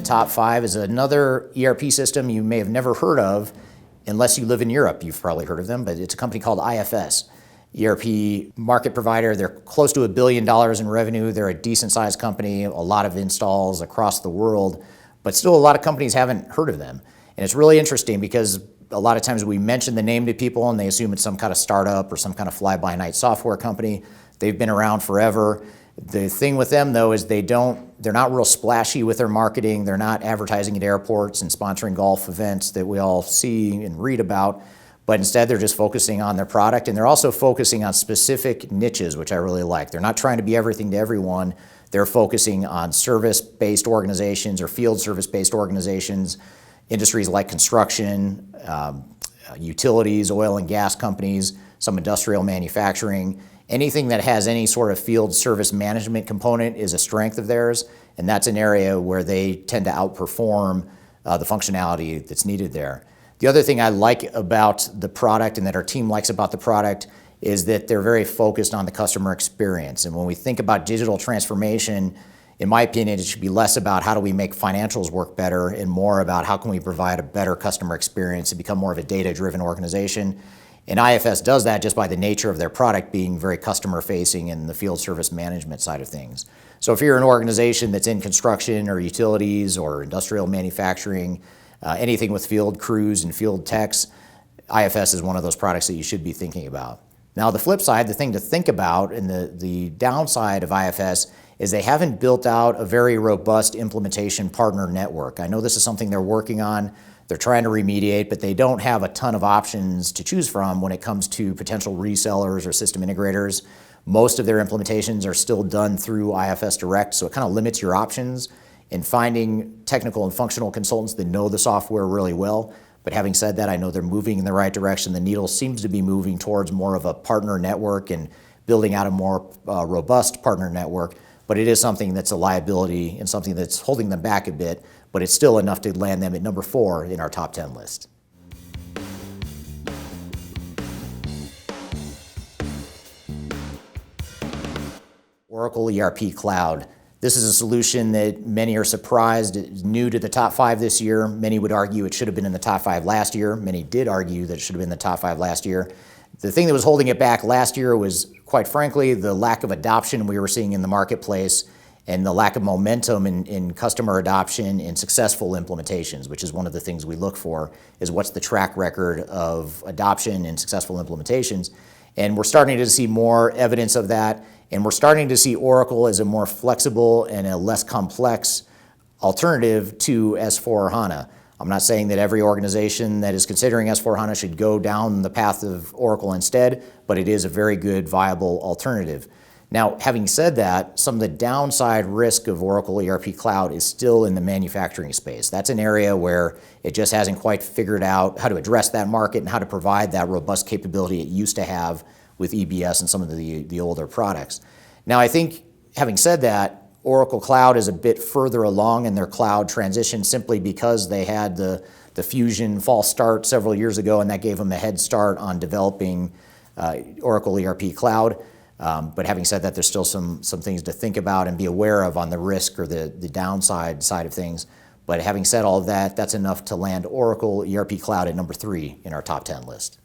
Top 5 is another ERP system you may have never heard of unless you live in Europe. You've probably heard of them, but it's a company called IFS. ERP market provider. They're close to $1 billion in revenue. They're a decent sized company, a lot of installs across the world, but still a lot of companies haven't heard of them. And it's really interesting because a lot of times we mention the name to people and they assume it's some kind of startup or some kind of fly-by-night software company. They've been around forever. The thing with them though is they're not real splashy with their marketing. They're not advertising at airports and sponsoring golf events that we all see and read about, but instead they're just focusing on their product, and they're also focusing on specific niches, which I really like. They're not trying to be everything to everyone. They're focusing on service-based organizations or field service-based organizations, industries like construction, utilities, oil and gas companies, some industrial manufacturing. Anything that has any sort of field service management component is a strength of theirs, and that's an area where they tend to outperform the functionality that's needed there. The other thing I like about the product and that our team likes about the product is that they're very focused on the customer experience. And when we think about digital transformation, in my opinion, it should be less about how do we make financials work better and more about how can we provide a better customer experience and become more of a data-driven organization. And IFS does that just by the nature of their product being very customer-facing in the field service management side of things. So if you're an organization that's in construction or utilities or industrial manufacturing, anything with field crews and field techs, IFS is one of those products that you should be thinking about. Now the flip side, the thing to think about and the downside of IFS is they haven't built out a very robust implementation partner network. I know this is something they're working on. They're trying to remediate, but they don't have a ton of options to choose from when it comes to potential resellers or system integrators. Most of their implementations are still done through IFS Direct, so it kind of limits your options in finding technical and functional consultants that know the software really well. But having said that, I know they're moving in the right direction. The needle seems to be moving towards more of a partner network and building out a more robust partner network. But it is something that's a liability and something that's holding them back a bit, but it's still enough to land them at number 4 in our top 10 list. Oracle ERP Cloud. This is a solution that many are surprised is new to the top 5 this year. Many would argue it should have been in the top 5 last year. Many did argue that it should have been in the top 5 last year. The thing that was holding it back last year was, quite frankly, the lack of adoption we were seeing in the marketplace and the lack of momentum in customer adoption and successful implementations, which is one of the things we look for, is what's the track record of adoption and successful implementations. And we're starting to see more evidence of that, and we're starting to see Oracle as a more flexible and a less complex alternative to S/4HANA. I'm not saying that every organization that is considering S/4HANA should go down the path of Oracle instead, but it is a very good, viable alternative. Now, having said that, some of the downside risk of Oracle ERP Cloud is still in the manufacturing space. That's an area where it just hasn't quite figured out how to address that market and how to provide that robust capability it used to have with EBS and some of the older products. Now, I think, having said that, Oracle Cloud is a bit further along in their cloud transition simply because they had the Fusion false start several years ago, and that gave them a head start on developing Oracle ERP Cloud. But having said that, there's still some things to think about and be aware of on the risk or the downside side of things. But having said all of that, that's enough to land Oracle ERP Cloud at number 3 in our top 10 list.